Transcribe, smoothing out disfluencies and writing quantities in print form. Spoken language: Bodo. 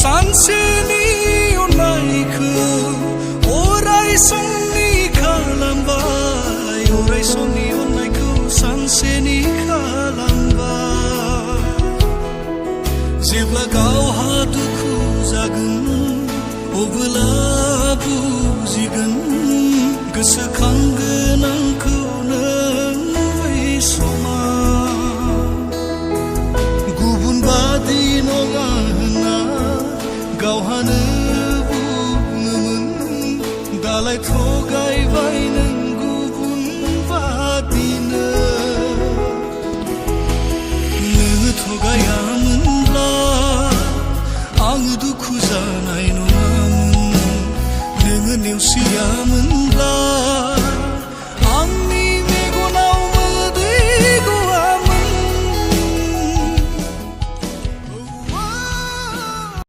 सानसेनि अननायखौ अराय समनि खालामबाय अराय समनि अननायखौ सानसेनि खालामबाय जेब्ला गावहा दुखु जागोन अब्ला बुजिगोन गोसोखांगोन आंखौ नों बै समाव गुबुन बादि नङा होनना गावहानो बुङोमोन दालाय थगायबाय नों गुबुन बादिनो नों थगायामोनब्ला आं दुखु